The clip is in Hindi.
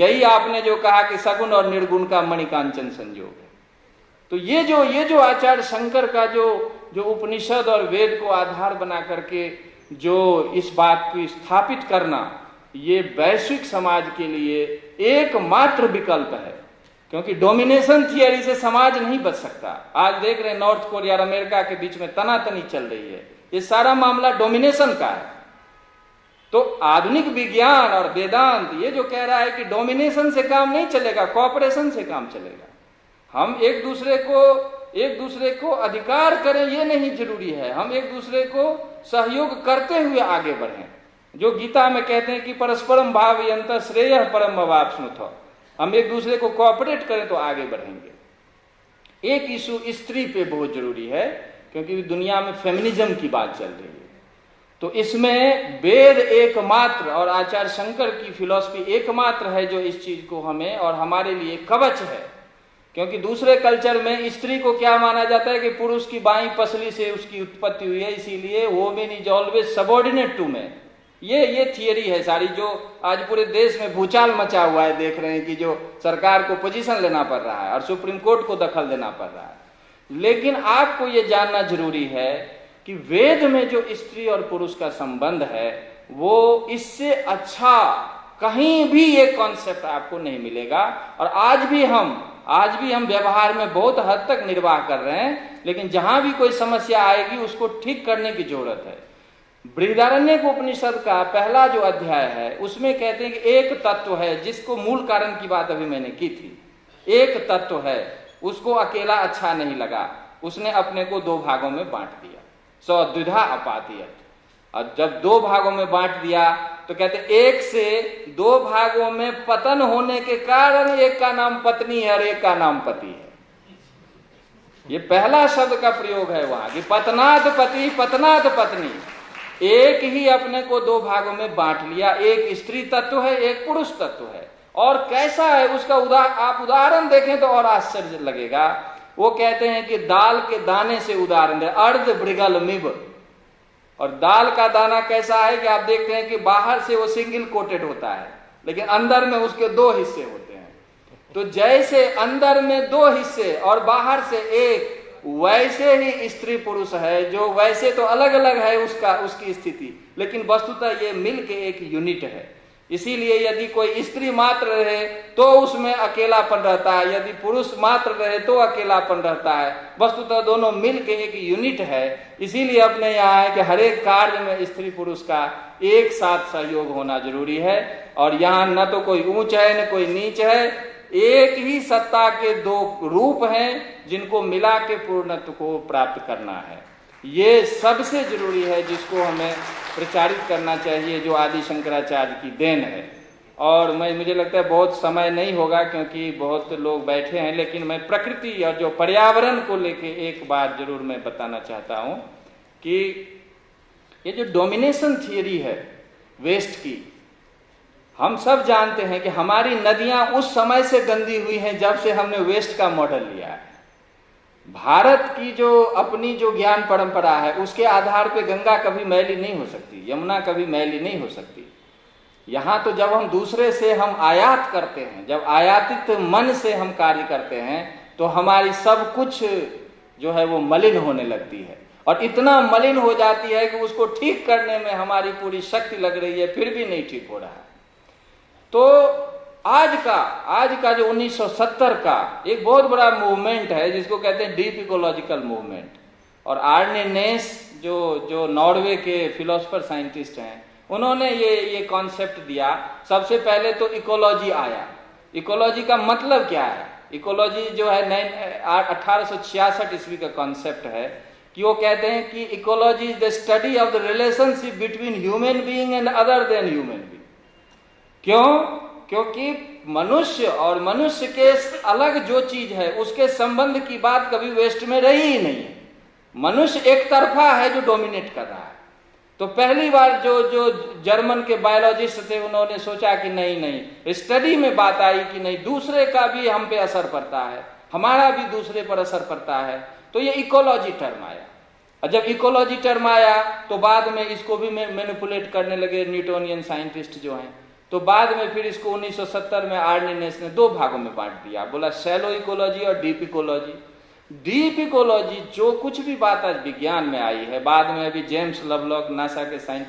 यही आपने जो कहा कि सगुण और निर्गुण का मणिकांचन संयोग है। तो ये जो आचार्य शंकर का जो उपनिषद और वेद को आधार बना करके जो इस बात को स्थापित करना, ये वैश्विक समाज के लिए एकमात्र विकल्प है, क्योंकि डोमिनेशन थियरी से समाज नहीं बच सकता। आज देख रहे हैं नॉर्थ कोरिया और अमेरिका के बीच में तनातनी चल रही है, ये सारा मामला डोमिनेशन का है। तो आधुनिक विज्ञान और वेदांत ये जो कह रहा है कि डोमिनेशन से काम नहीं चलेगा, कॉपरेशन से काम चलेगा। हम एक दूसरे को अधिकार करें ये नहीं जरूरी है, हम एक दूसरे को सहयोग करते हुए आगे बढ़ें। जो गीता में कहते हैं कि परस्परम भावयन्त श्रेयः परम भवाप्नुत, हम एक दूसरे को कोऑपरेट करें तो आगे बढ़ेंगे। एक इशू स्त्री पे बहुत जरूरी है, क्योंकि दुनिया में फेमिनिज्म की बात चल रही है। तो इसमें वेद एकमात्र और आचार्य शंकर की फिलॉसफी एकमात्र है जो इस चीज को हमें और हमारे लिए कवच है। क्योंकि दूसरे कल्चर में स्त्री को क्या माना जाता है कि पुरुष की बाईं पसली से उसकी उत्पत्ति हुई है, इसीलिए women is always subordinate to man. ये थियरी है सारी, जो आज पूरे देश में भूचाल मचा हुआ है। देख रहे हैं कि जो सरकार को पोजीशन लेना पड़ रहा है और सुप्रीम कोर्ट को दखल देना पड़ रहा है। लेकिन आपको ये जानना जरूरी है कि वेद में जो स्त्री और पुरुष का संबंध है, वो इससे अच्छा कहीं भी ये कॉन्सेप्ट आपको नहीं मिलेगा। और आज भी हम व्यवहार में बहुत हद तक निर्वाह कर रहे हैं, लेकिन जहां भी कोई समस्या आएगी उसको ठीक करने की जरूरत है। बृहदारण्यक उपनिषद का पहला जो अध्याय है उसमें कहते हैं कि एक तत्व है, जिसको मूल कारण की बात अभी मैंने की थी। एक तत्व है, उसको अकेला अच्छा नहीं लगा, उसने अपने को दो भागों में बांट दिया। सो द्विधा अपातियत। और जब दो भागों में बांट दिया तो कहते एक से दो भागों में पतन होने के कारण एक का नाम पत्नी है और एक का नाम पति है। ये पहला शब्द का प्रयोग है वहां कि पतनात पति पतनात पत्नी। एक ही अपने को दो भागों में बांट लिया, एक स्त्री तत्व है, एक पुरुष तत्व है। और कैसा है उसका आप उदाहरण देखें तो और आश्चर्य लगेगा। वो कहते हैं कि दाल के दाने से उदाहरण है, अर्ध ब्रिगल मिब। और दाल का दाना कैसा है कि आप देखते हैं कि बाहर से वो सिंगल कोटेड होता है, लेकिन अंदर में उसके दो हिस्से होते हैं। तो जैसे अंदर में दो हिस्से और बाहर से एक, वैसे ही स्त्री पुरुष है, जो वैसे तो अलग अलग है उसकी स्थिति, लेकिन वस्तुतः ये मिलके एक यूनिट है। इसीलिए यदि कोई स्त्री मात्र रहे तो उसमें अकेलापन रहता है, यदि पुरुष मात्र रहे तो अकेलापन रहता है। वस्तुतः दोनों मिलके एक यूनिट है। इसीलिए अपने यहाँ है कि हर एक कार्य में स्त्री पुरुष का एक साथ सहयोग होना जरूरी है। और यहाँ न तो कोई ऊंच है न कोई नीच है, एक ही सत्ता के दो रूप हैं जिनको मिला के पूर्णत्व को प्राप्त करना है। ये सबसे जरूरी है जिसको हमें प्रचारित करना चाहिए, जो आदि शंकराचार्य की देन है। और मुझे लगता है बहुत समय नहीं होगा क्योंकि बहुत लोग बैठे हैं, लेकिन मैं प्रकृति और जो पर्यावरण को लेके एक बात जरूर मैं बताना चाहता हूं कि ये जो डोमिनेशन थियरी है वेस्ट की, हम सब जानते हैं कि हमारी नदियां उस समय से गंदी हुई हैं जब से हमने वेस्ट का मॉडल लिया है। भारत की जो अपनी जो ज्ञान परंपरा है उसके आधार पे गंगा कभी मैली नहीं हो सकती, यमुना कभी मैली नहीं हो सकती। यहाँ तो जब हम दूसरे से हम आयात करते हैं, जब आयातित मन से हम कार्य करते हैं, तो हमारी सब कुछ जो है वो मलिन होने लगती है। और इतना मलिन हो जाती है कि उसको ठीक करने में हमारी पूरी शक्ति लग रही है, फिर भी नहीं ठीक हो रहा है। तो आज का जो 1970 का एक बहुत बड़ा मूवमेंट है जिसको कहते हैं डीप इकोलॉजिकल मूवमेंट। और आर्ने नेस जो नॉर्वे के फिलोसफर साइंटिस्ट हैं, उन्होंने ये कॉन्सेप्ट दिया। सबसे पहले तो इकोलॉजी आया। इकोलॉजी का मतलब क्या है? इकोलॉजी जो है 1866 ईस्वी का कॉन्सेप्ट है कि वो कहते हैं कि ecology is the study of the relationship between human being and other than human being. क्यों? क्योंकि मनुष्य और मनुष्य के अलग जो चीज है उसके संबंध की बात कभी वेस्ट में रही ही नहीं है। मनुष्य एक तरफा है जो डोमिनेट कर रहा है। तो पहली बार जो जर्मन के बायोलॉजिस्ट थे उन्होंने सोचा कि नहीं, स्टडी में बात आई कि नहीं, दूसरे का भी हम पे असर पड़ता है, हमारा भी दूसरे पर असर पड़ता है। तो ये इकोलॉजी टर्म आया। और जब इकोलॉजी टर्म आया तो बाद में इसको भी मैनिपुलेट करने लगे न्यूटोनियन साइंटिस्ट जो हैं। तो बाद में फिर इसको 1970 में आर्लिनेस ने 2 भागों में बांट दिया, बोला शैलो इकोलॉजी और डीप इकोलॉजी। डीप इकोलॉजी जो कुछ भी बात आज विज्ञान में आई है, बाद में अभी जेम्स लवलॉक नासा के साइंटिस्ट